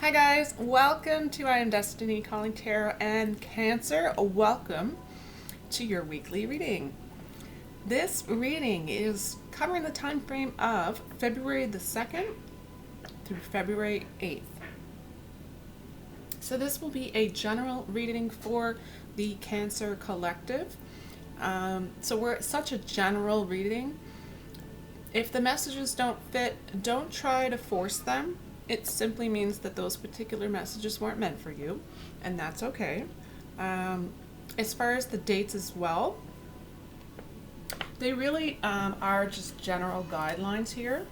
Hi guys, welcome to I Am Destiny Calling Tarot and Cancer. Welcome to your weekly reading. This reading is covering the time frame of February the 2nd through February 8th. So this will be a general reading for the Cancer Collective. So we're at such a general reading. If the messages don't fit, don't try to force them. It simply means that those particular messages weren't meant for you, and that's okay. As far as the dates as well, they really are just general guidelines here.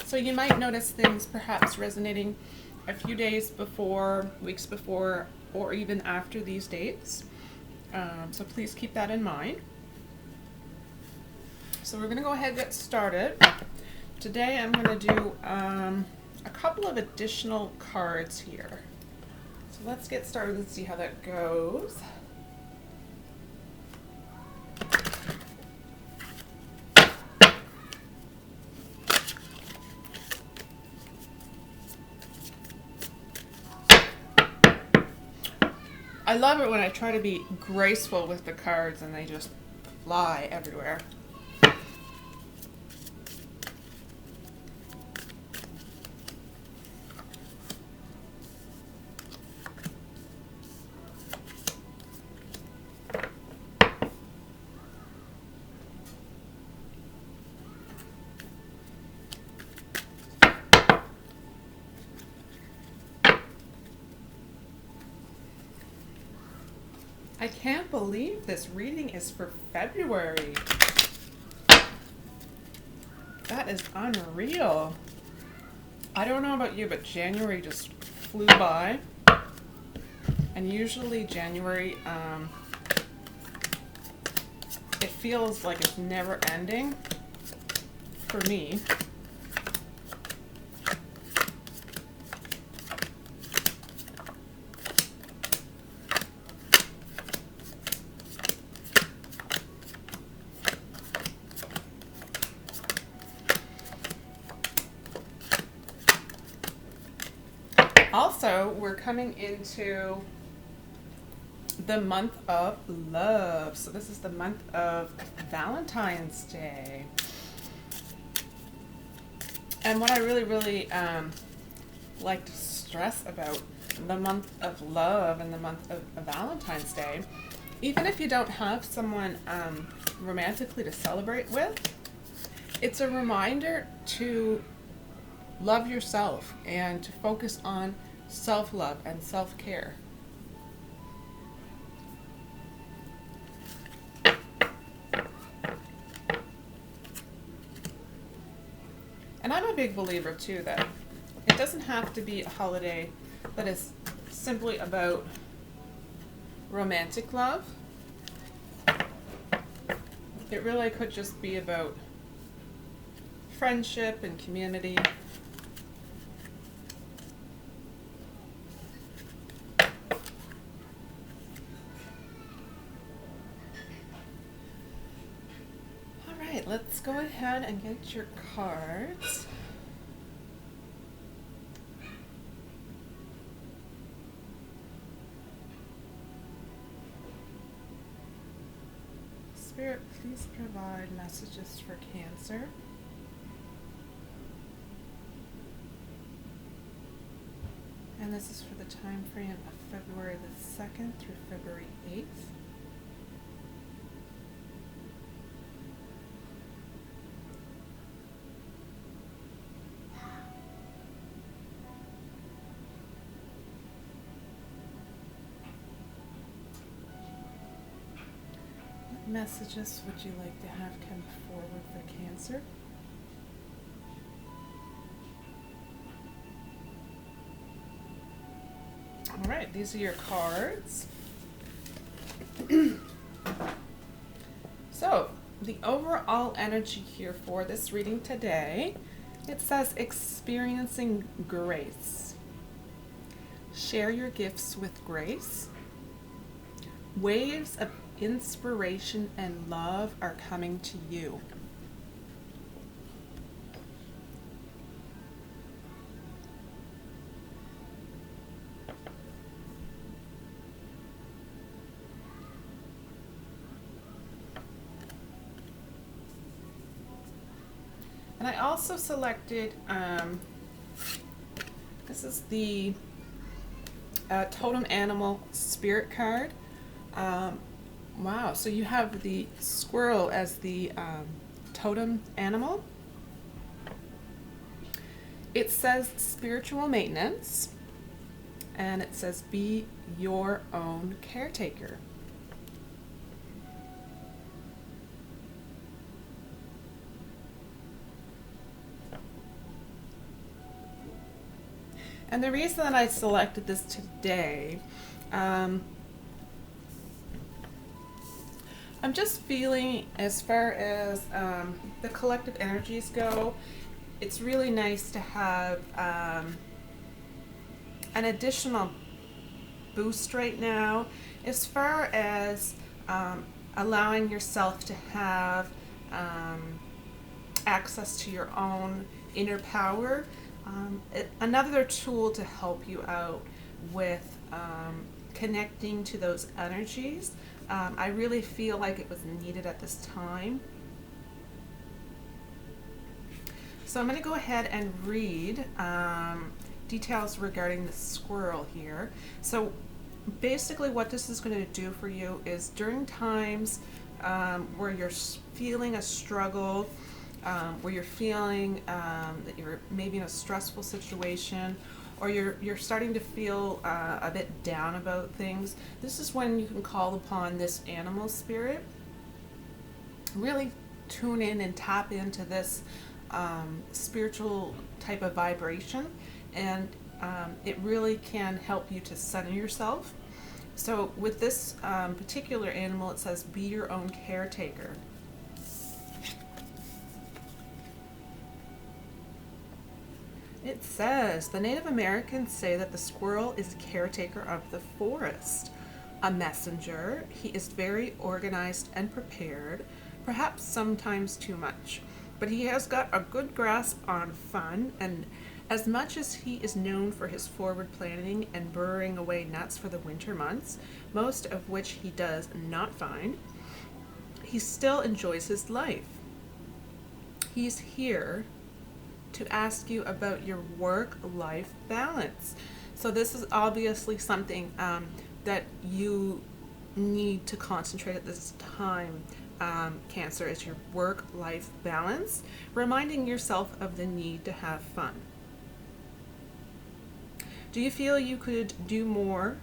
So you might notice things perhaps resonating a few days before, weeks before, or even after these dates. So please keep that in mind. So we're going to go ahead and get started. Today I'm going to do a couple of additional cards here. So let's get started and see how that goes. I love it when I try to be graceful with the cards and they just fly everywhere. I can't believe this reading is for February. That is unreal. I don't know about you, but January just flew by. And usually January, it feels like it's never ending for me. Also, we're coming into the month of love. So this is the month of Valentine's Day. And what I really like to stress about the month of love and the month of Valentine's Day, even if you don't have someone romantically to celebrate with, it's a reminder to love yourself and to focus on self-love and self-care. And I'm a big believer too that it doesn't have to be a holiday that is simply about romantic love. It really could just be about friendship and community. Alright, let's go ahead and get your cards. Spirit, please provide messages for Cancer. And this is for the time frame of February the 2nd through February 8th. What messages would you like to have come forward for Cancer? All right, these are your cards. So, the overall energy here for this reading today, it says experiencing grace. Share your gifts with grace. Waves of inspiration and love are coming to you. And I also selected, this is the Totem Animal Spirit card. Wow, so you have the squirrel as the totem animal. It says spiritual maintenance, and it says be your own caretaker. And the reason that I selected this today, I'm just feeling, as far as the collective energies go, it's really nice to have an additional boost right now as far as allowing yourself to have access to your own inner power. Another tool to help you out with connecting to those energies. I really feel like it was needed at this time. So I'm going to go ahead and read details regarding the squirrel here. So basically what this is going to do for you is during times where you're feeling a struggle, where you're feeling that you're maybe in a stressful situation, or you're starting to feel a bit down about things, this is when you can call upon this animal spirit. Really tune in and tap into this spiritual type of vibration, and it really can help you to center yourself. So with this particular animal, it says be your own caretaker. It says, the Native Americans say that the squirrel is a caretaker of the forest, a messenger. He is very organized and prepared, perhaps sometimes too much, but he has got a good grasp on fun, and as much as he is known for his forward planning and burrowing away nuts for the winter months, most of which he does not find, he still enjoys his life. He's here to ask you about your work-life balance. So this is obviously something that you need to concentrate at this time, Cancer, is your work-life balance, reminding yourself of the need to have fun. Do you feel you could do more,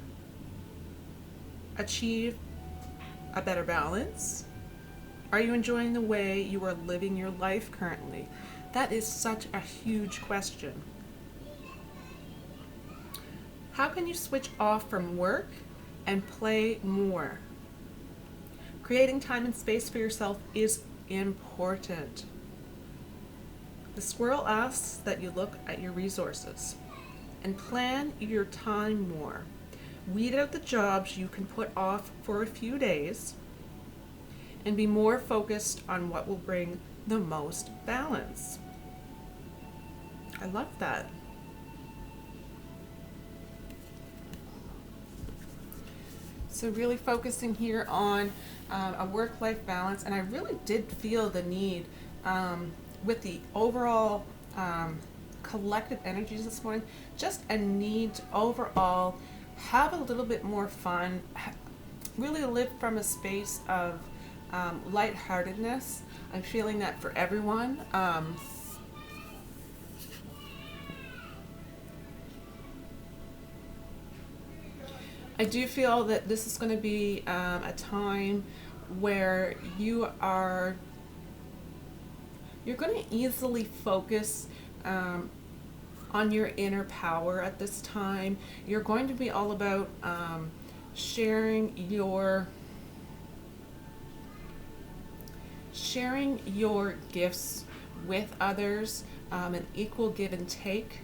achieve a better balance? Are you enjoying the way you are living your life currently? That is such a huge question. How can you switch off from work and play more? Creating time and space for yourself is important. The squirrel asks that you look at your resources and plan your time more. Weed out the jobs you can put off for a few days and be more focused on what will bring the most balance. I love that. So really focusing here on a work-life balance, and I really did feel the need with the overall collective energies this morning, just a need to overall have a little bit more fun, really live from a space of lightheartedness. I'm feeling that for everyone. I do feel that this is going to be a time where you're going to easily focus on your inner power at this time. You're going to be all about sharing your gifts with others, an equal give and take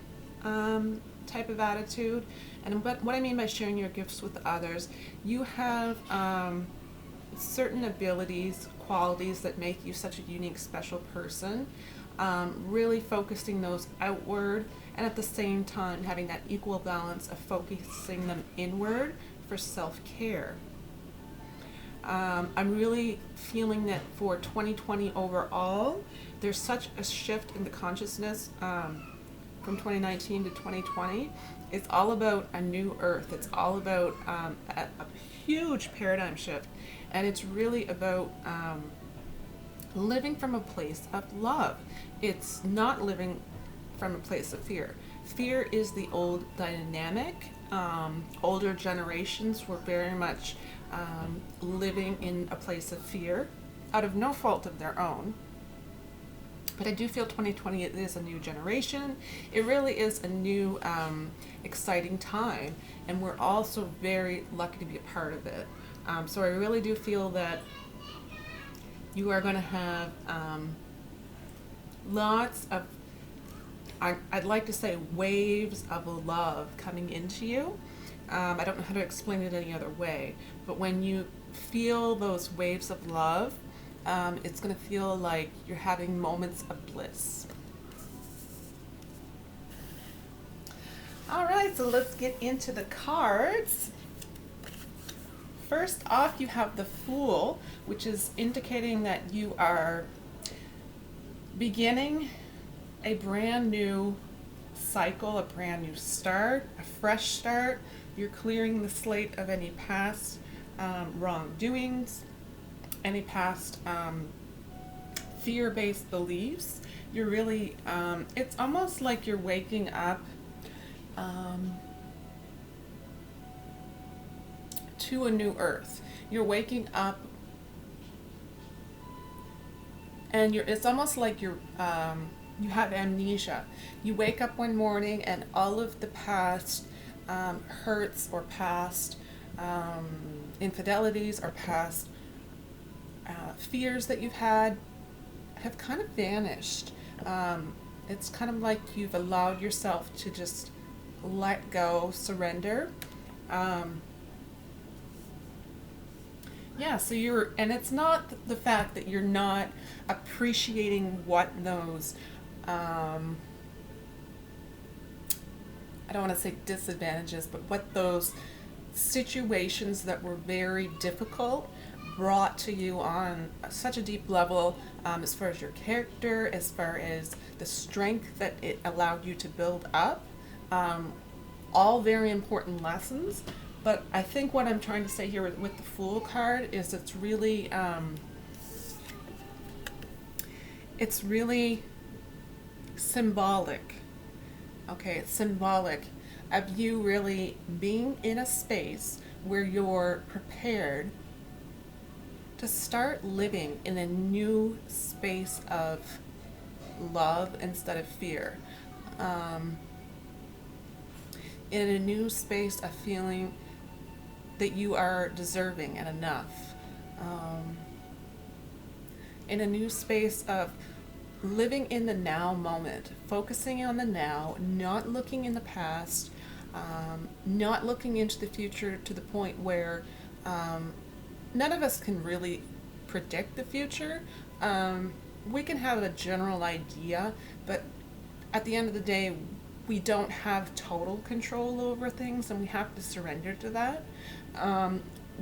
type of attitude. And what I mean by sharing your gifts with others, you have certain abilities, qualities that make you such a unique, special person. Really focusing those outward, and at the same time having that equal balance of focusing them inward for self-care. I'm really feeling that for 2020 overall, there's such a shift in the consciousness from 2019 to 2020. It's all about a new earth. It's all about a huge paradigm shift. And it's really about living from a place of love. It's not living from a place of fear. Fear is the old dynamic. Older generations were very much living in a place of fear out of no fault of their own. But I do feel 2020 is a new generation. It really is a new exciting time, and we're also very lucky to be a part of it. So I really do feel that you are going to have lots of, I'd like to say, waves of love coming into you. I don't know how to explain it any other way, but when you feel those waves of love, it's going to feel like you're having moments of bliss. All right, so let's get into the cards. First off, you have the Fool, which is indicating that you are beginning a brand new cycle, a brand new start, a fresh start. You're clearing the slate of any past wrongdoings, any past fear-based beliefs. You're really, it's almost like you're waking up to a new earth. You're waking up, and it's almost like you have amnesia. You wake up one morning and all of the past hurts or past infidelities or past fears that you've had have kind of vanished. It's kind of like you've allowed yourself to just let go, surrender. Yeah, so and it's not the fact that you're not appreciating what those, I don't want to say disadvantages, but what those situations that were very difficult brought to you on such a deep level, as far as your character, as far as the strength that it allowed you to build up. All very important lessons. But I think what I'm trying to say here with the Fool card is it's really symbolic. Okay, it's symbolic of you really being in a space where you're prepared to start living in a new space of love instead of fear. In a new space of feeling that you are deserving and enough. In a new space of living in the now moment, focusing on the now, not looking in the past, not looking into the future to the point where none of us can really predict the future. We can have a general idea, but at the end of the day, we don't have total control over things, and we have to surrender to that.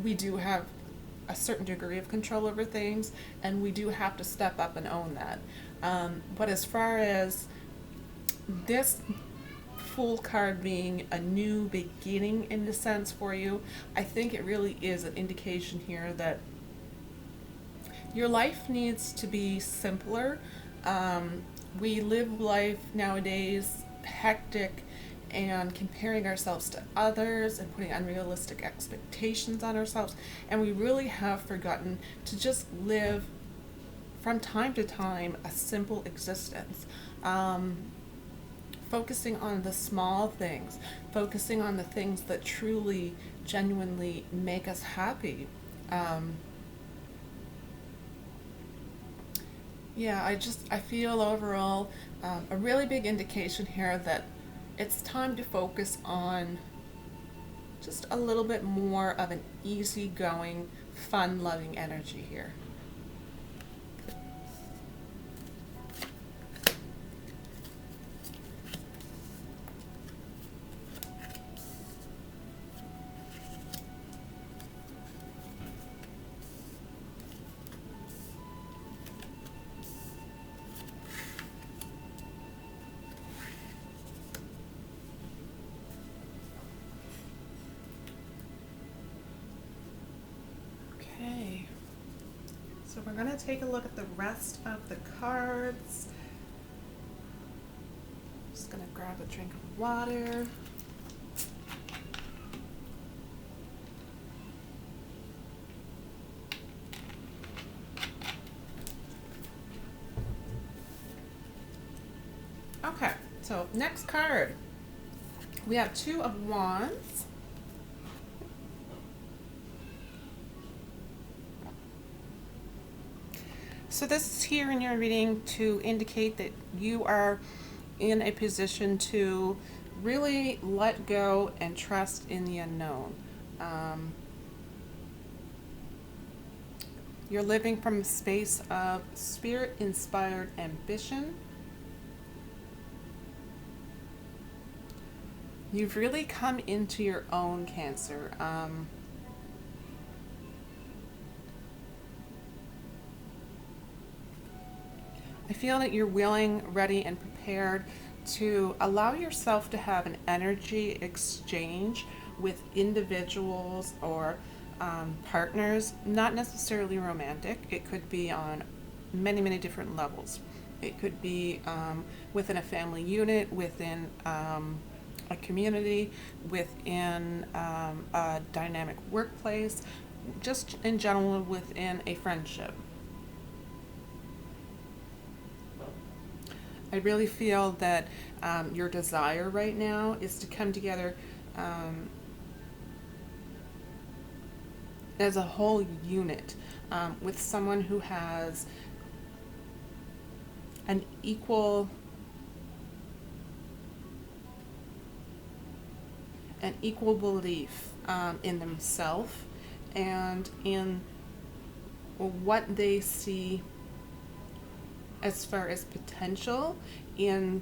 We do have a certain degree of control over things, and we do have to step up and own that. But as far as this Fool card being a new beginning in the sense for you, I think it really is an indication here that your life needs to be simpler. We live life nowadays hectic and comparing ourselves to others and putting unrealistic expectations on ourselves, and we really have forgotten to just live from time to time a simple existence. Focusing on the small things, focusing on the things that truly, genuinely make us happy. Yeah, I feel overall a really big indication here that it's time to focus on just a little bit more of an easygoing, fun-loving energy here. going to take a look at the rest of the cards. Just going to grab a drink of water. Okay, so next card. We have Two of Wands. So this is here in your reading to indicate that you are in a position to really let go and trust in the unknown. You're living from a space of spirit-inspired ambition. You've really come into your own, Cancer. I feel that you're willing, ready, and prepared to allow yourself to have an energy exchange with individuals or partners, not necessarily romantic. It could be on many, many different levels. It could be within a family unit, within a community, within a dynamic workplace, just in general within a friendship. I really feel that your desire right now is to come together as a whole unit with someone who has an equal belief in themselves and in what they see as far as potential in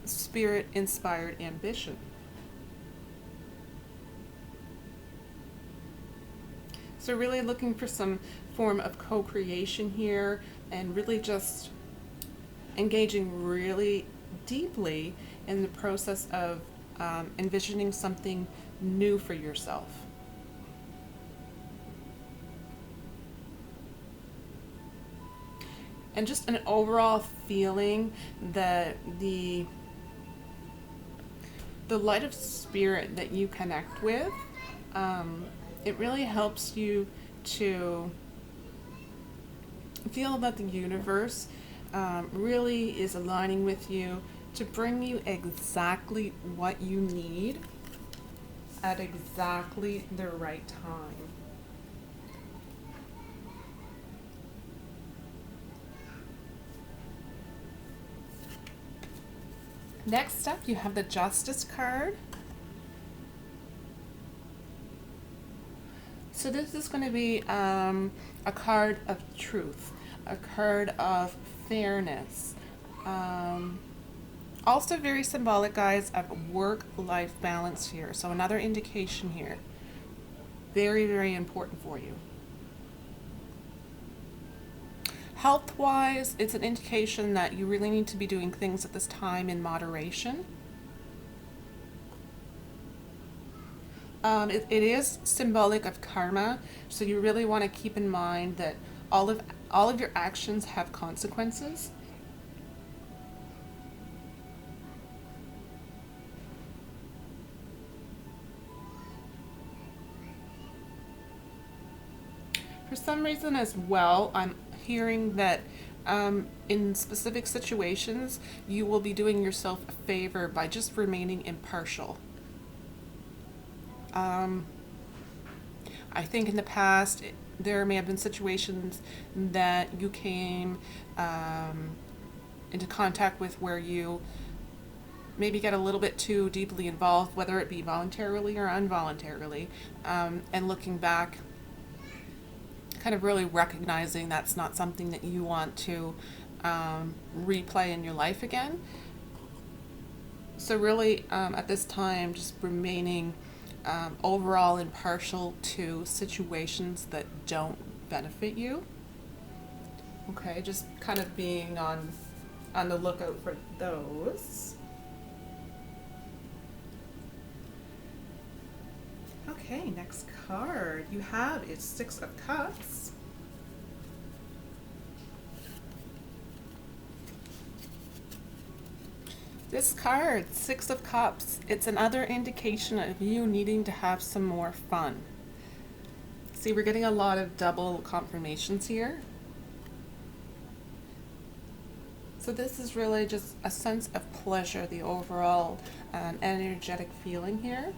spirit-inspired ambition. So really looking for some form of co-creation here and really just engaging really deeply in the process of envisioning something new for yourself. And just an overall feeling that the light of spirit that you connect with, it really helps you to feel that the universe really is aligning with you to bring you exactly what you need at exactly the right time. Next up, you have the Justice card. So this is going to be a card of truth, a card of fairness. Also very symbolic, guys, of work-life balance here. So another indication here. Very, very important for you. Health-wise, it's an indication that you really need to be doing things at this time in moderation. It is symbolic of karma, so you really want to keep in mind that all of your actions have consequences. For some reason as well, I'm hearing that in specific situations, you will be doing yourself a favor by just remaining impartial. I think in the past, there may have been situations that you came into contact with where you maybe get a little bit too deeply involved, whether it be voluntarily or involuntarily, and looking back, kind of really recognizing that's not something that you want to replay in your life again. So really, at this time, just remaining overall impartial to situations that don't benefit you. Okay, just kind of being on the lookout for those. Okay. Okay, next card you have is Six of Cups. This card, Six of Cups, it's another indication of you needing to have some more fun. See, we're getting a lot of double confirmations here. So this is really just a sense of pleasure, the overall energetic feeling here.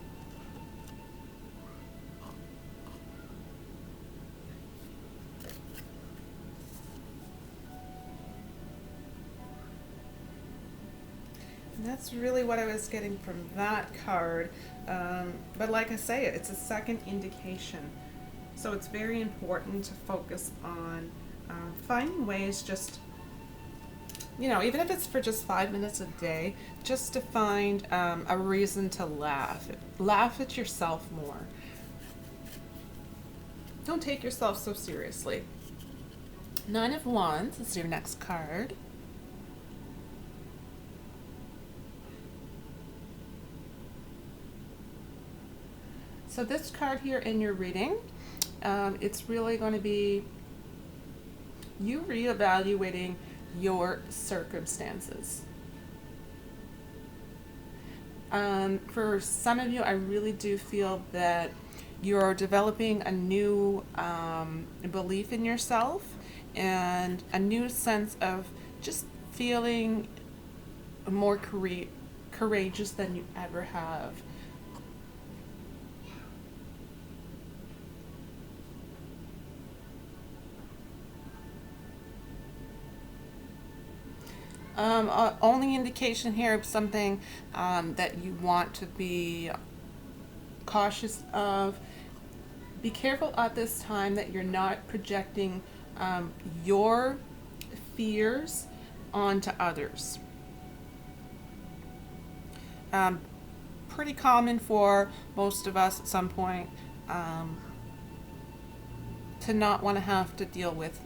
And that's really what I was getting from that card. But like I say, it's a second indication. So it's very important to focus on finding ways just, even if it's for just 5 minutes a day, just to find a reason to laugh. Laugh at yourself more. Don't take yourself so seriously. Nine of Wands is your next card. So this card here in your reading, it's really going to be you reevaluating your circumstances. For some of you, I really do feel that you're developing a new belief in yourself and a new sense of just feeling more courageous than you ever have. Only indication here of something that you want to be cautious of. Be careful at this time that you're not projecting your fears onto others. Pretty common for most of us at some point to not want to have to deal with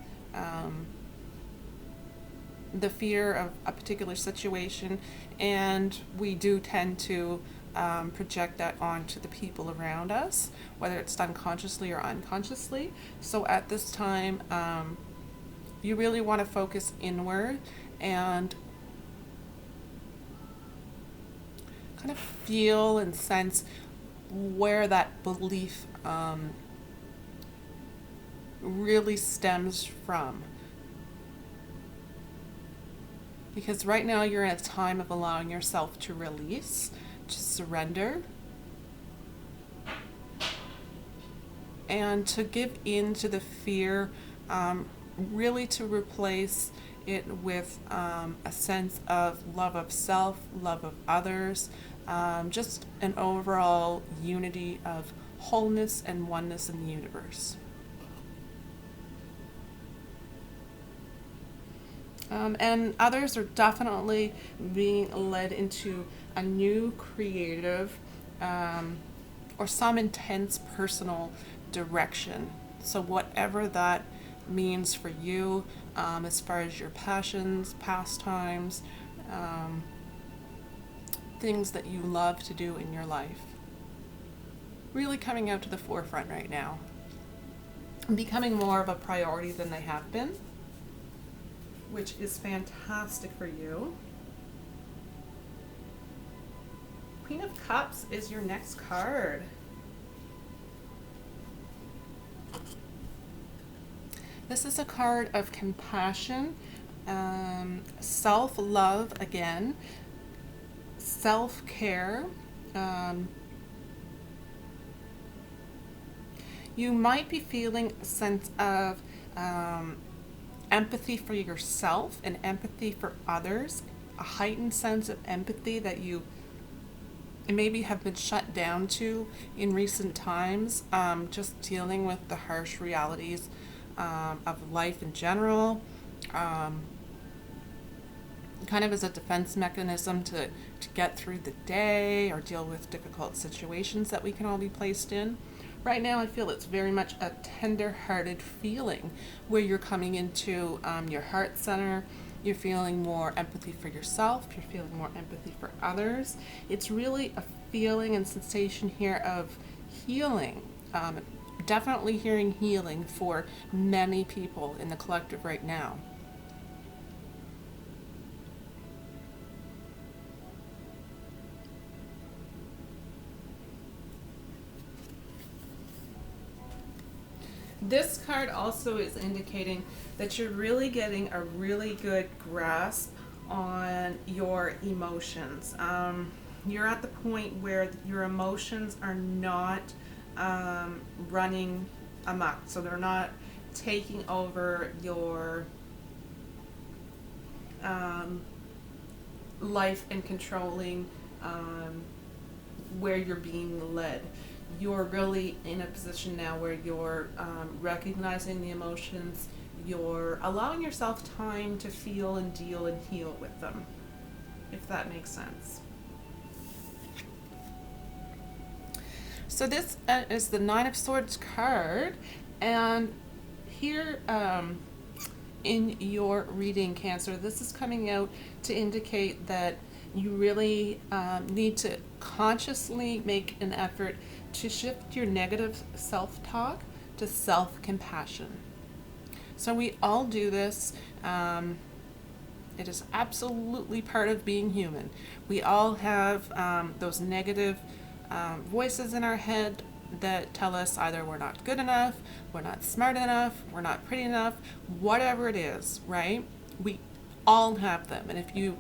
the fear of a particular situation, and we do tend to project that onto the people around us, whether it's done consciously or unconsciously. So at this time, you really want to focus inward and kind of feel and sense where that belief really stems from. Because right now you're in a time of allowing yourself to release, to surrender, and to give in to the fear, really to replace it with a sense of love of self, love of others, just an overall unity of wholeness and oneness in the universe. And others are definitely being led into a new creative or some intense personal direction. So whatever that means for you, as far as your passions, pastimes, things that you love to do in your life, really coming out to the forefront right now and becoming more of a priority than they have been, which is fantastic for you. Queen of Cups is your next card. This is a card of compassion, self-love again, self-care. You might be feeling a sense of empathy for yourself and empathy for others, a heightened sense of empathy that you maybe have been shut down to in recent times, just dealing with the harsh realities of life in general, kind of as a defense mechanism to get through the day or deal with difficult situations that we can all be placed in. Right now, I feel it's very much a tender-hearted feeling where you're coming into your heart center. You're feeling more empathy for yourself. You're feeling more empathy for others. It's really a feeling and sensation here of healing. Um, Definitely hearing healing for many people in the collective right now. This card also is indicating that you're really getting a really good grasp on your emotions. You're at the point where your emotions are not running amok, so they're not taking over your um, life and controlling where you're being led. You're really in a position now where you're recognizing the emotions, you're allowing yourself time to feel and deal and heal with them, if that makes sense. So this is the Nine of Swords card, and here in your reading, Cancer, this is coming out to indicate that you really need to consciously make an effort to shift your negative self-talk to self-compassion. So we all do this. It is absolutely part of being human. We all have those negative voices in our head that tell us either we're not good enough, we're not smart enough, we're not pretty enough, whatever it is, right? We all have them. And if you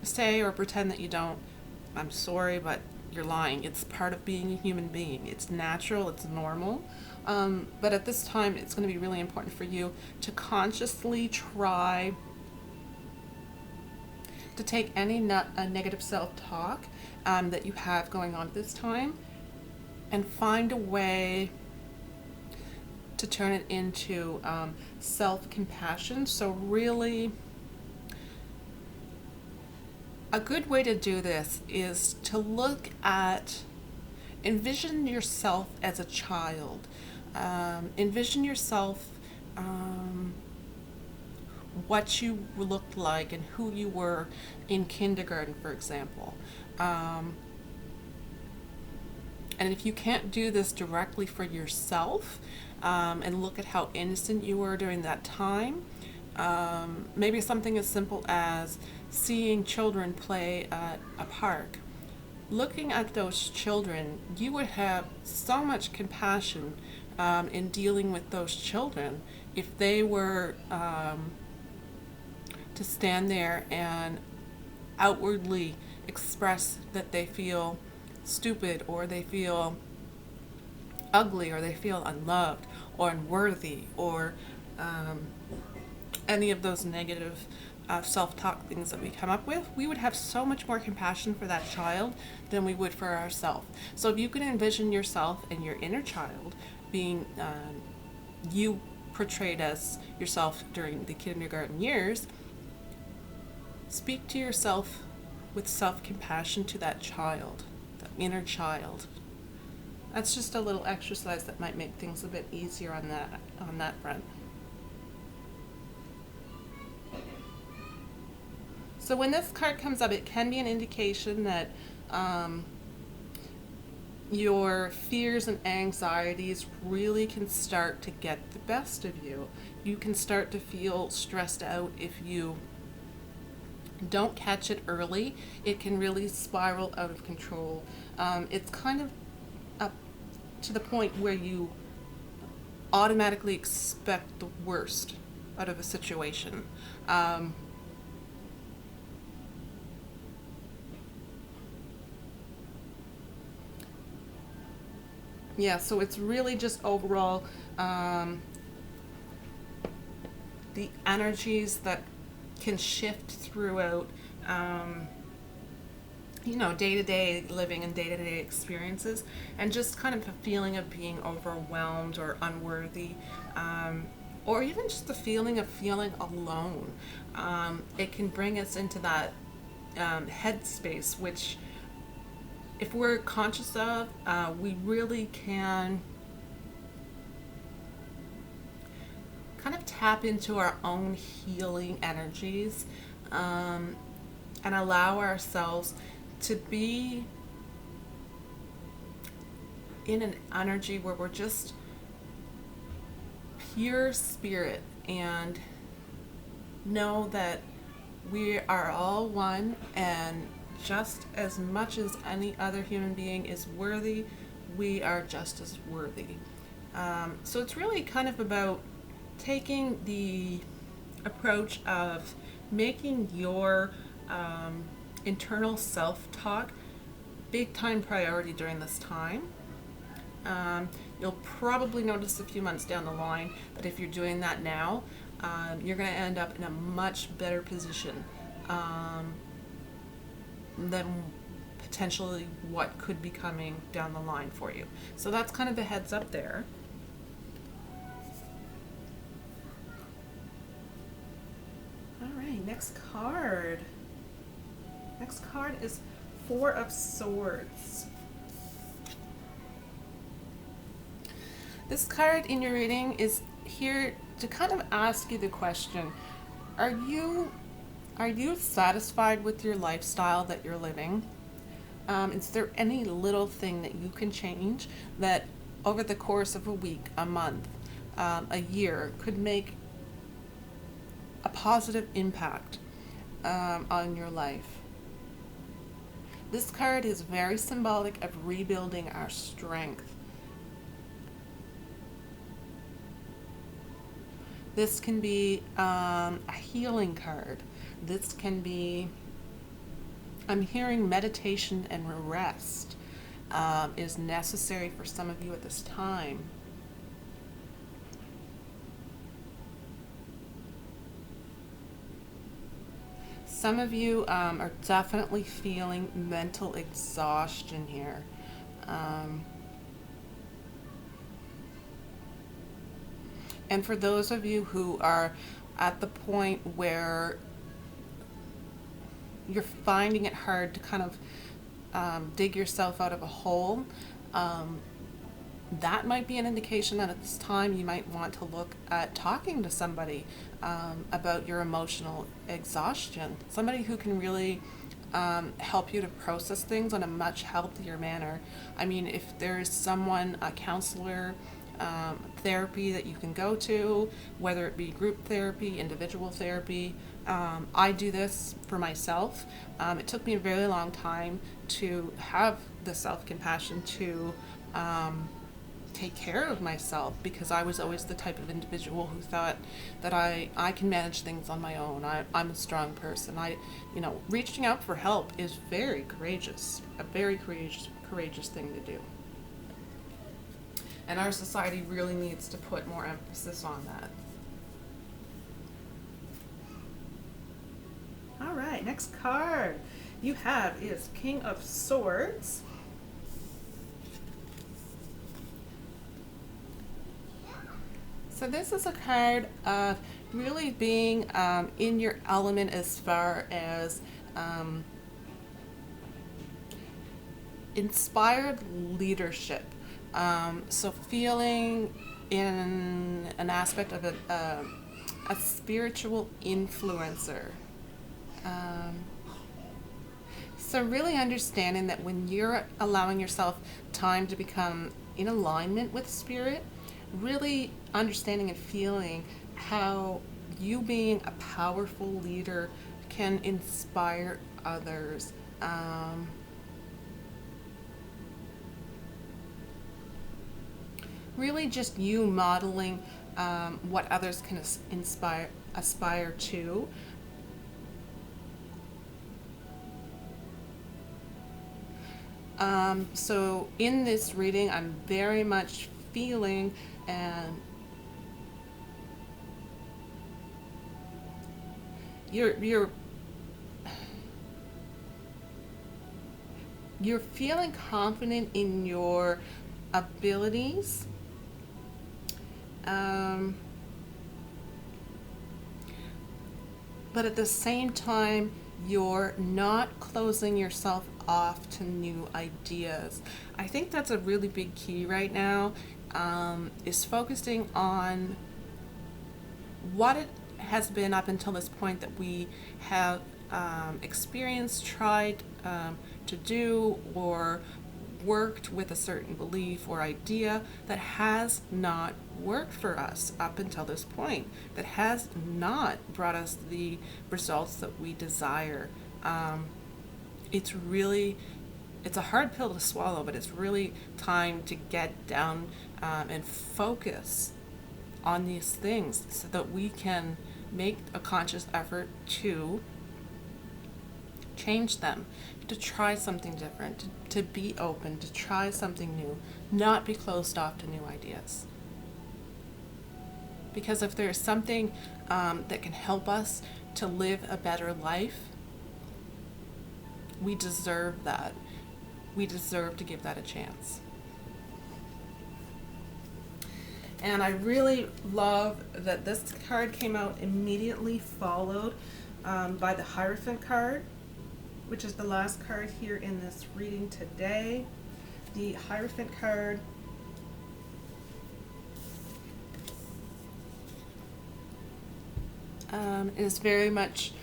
say or pretend that you don't, I'm sorry, but you're lying. It's part of being a human being. It's natural, it's normal. But at this time, it's going to be really important for you to consciously try to take any negative self-talk that you have going on at this time and find a way to turn it into self-compassion. So really, a good way to do this is to envision yourself as a child. Envision yourself what you looked like and who you were in kindergarten, for example. And if you can't do this directly for yourself, and look at how innocent you were during that time, maybe something as simple as seeing children play at a park. Looking at those children, you would have so much compassion in dealing with those children if they were to stand there and outwardly express that they feel stupid, or they feel ugly, or they feel unloved or unworthy, or any of those negative self-talk things that we come up with. We would have so much more compassion for that child than we would for ourselves. So if you can envision yourself and your inner child being you portrayed as yourself during the kindergarten years, speak to yourself with self-compassion to that child, that inner child. That's just a little exercise that might make things a bit easier on that front. So when this card comes up, it can be an indication that your fears and anxieties really can start to get the best of you. You can start to feel stressed out if you don't catch it early. It can really spiral out of control. It's kind of up to the point where you automatically expect the worst out of a situation. Yeah, so it's really just overall the energies that can shift throughout, day-to-day living and day-to-day experiences, and just kind of a feeling of being overwhelmed or unworthy, or even just the feeling of feeling alone. It can bring us into that headspace, which if we're conscious of, we really can kind of tap into our own healing energies, and allow ourselves to be in an energy where we're just pure spirit and know that we are all one, and just as much as any other human being is worthy, we are just as worthy. So it's really kind of about taking the approach of making your internal self-talk big time priority during this time. You'll probably notice a few months down the line that if you're doing that now, you're going to end up in a much better position than potentially what could be coming down the line for you. So that's kind of the heads up there. All right, next card. Next card is Four of Swords. This card in your reading is here to kind of ask you the question, are you satisfied with your lifestyle that you're living? Is there any little thing that you can change that over the course of a week, a month, a year could make a positive impact on your life? This card is very symbolic of rebuilding our strength. This can be a healing card. This can be, I'm hearing meditation and rest is necessary for some of you at this time. Some of you are definitely feeling mental exhaustion here. And for those of you who are at the point where you're finding it hard to kind of dig yourself out of a hole, that might be an indication that at this time you might want to look at talking to somebody about your emotional exhaustion. Somebody who can really help you to process things in a much healthier manner. I mean, if there's someone, a counselor, therapy that you can go to, whether it be group therapy, individual therapy. I do this for myself. It took me a very long time to have the self-compassion to take care of myself, because I was always the type of individual who thought that I can manage things on my own. I'm a strong person. Reaching out for help is very courageous, a very courageous thing to do. And our society really needs to put more emphasis on that. All right, next card you have is King of Swords. So this is a card of really being in your element as far as inspired leadership. So feeling in an aspect of a spiritual influencer. So really understanding that when you're allowing yourself time to become in alignment with spirit, really understanding and feeling how you being a powerful leader can inspire others. Really just you modeling what others can aspire to. So in this reading, I'm very much feeling and you're feeling confident in your abilities. But at the same time, you're not closing yourself off to new ideas. I think that's a really big key right now, is focusing on what it has been up until this point that we have experienced, tried to do, or worked with a certain belief or idea that has not worked for us up until this point, that has not brought us the results that we desire. It's really, it's a hard pill to swallow, but it's really time to get down and focus on these things so that we can make a conscious effort to change them, to try something different, to be open, to try something new, not be closed off to new ideas. Because if there's something that can help us to live a better life, we deserve that. We deserve to give that a chance. And I really love that this card came out immediately followed by the Hierophant card, which is the last card here in this reading today. The Hierophant card is very much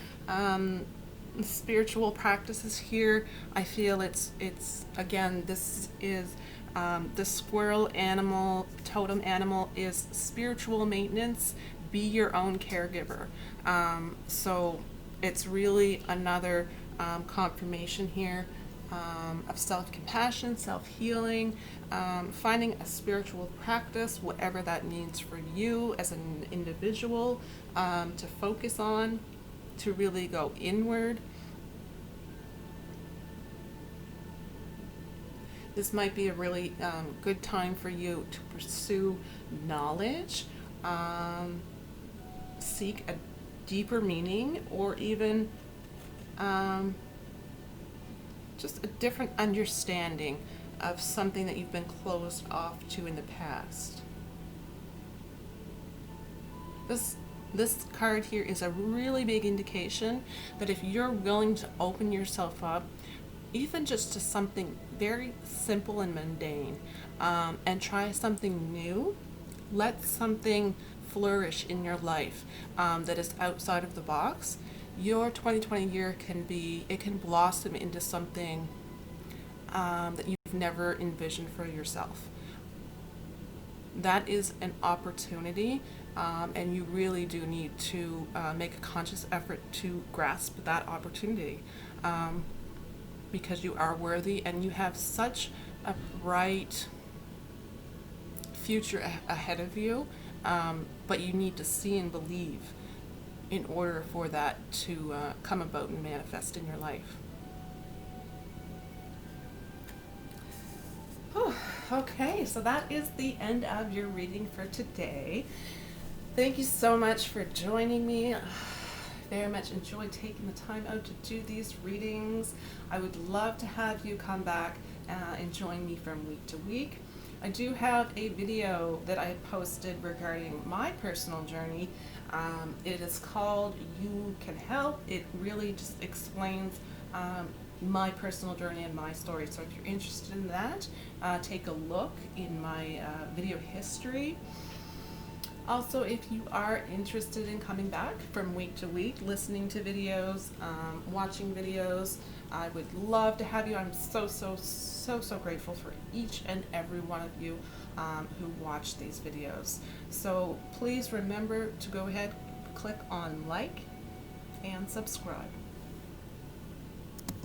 spiritual practices here. I feel it's again, this is the squirrel animal, totem animal, is spiritual maintenance. Be your own caregiver. So it's really another confirmation here of self-compassion, self-healing, finding a spiritual practice, whatever that means for you as an individual, to focus on, to really go inward. This might be a really good time for you to pursue knowledge, seek a deeper meaning, or even just a different understanding of something that you've been closed off to in the past. This card here is a really big indication that if you're willing to open yourself up, even just to something very simple and mundane, and try something new, let something flourish in your life that is outside of the box, your 2020 year can blossom into something that you've never envisioned for yourself. That is an opportunity, and you really do need to make a conscious effort to grasp that opportunity, because you are worthy and you have such a bright future ahead of you, but you need to see and believe in order for that to come about and manifest in your life. Okay, so that is the end of your reading for today. Thank you so much for joining me. Very much enjoyed taking the time out to do these readings. I would love to have you come back and join me from week to week. I do have a video that I posted regarding my personal journey. It is called You Can Help. It really just explains my personal journey and my story. So if you're interested in that, take a look in my video history. Also, if you are interested in coming back from week to week, listening to videos, watching videos, I would love to have you. I'm so grateful for each and every one of you who watch these videos. So please remember to go ahead, click on like and subscribe.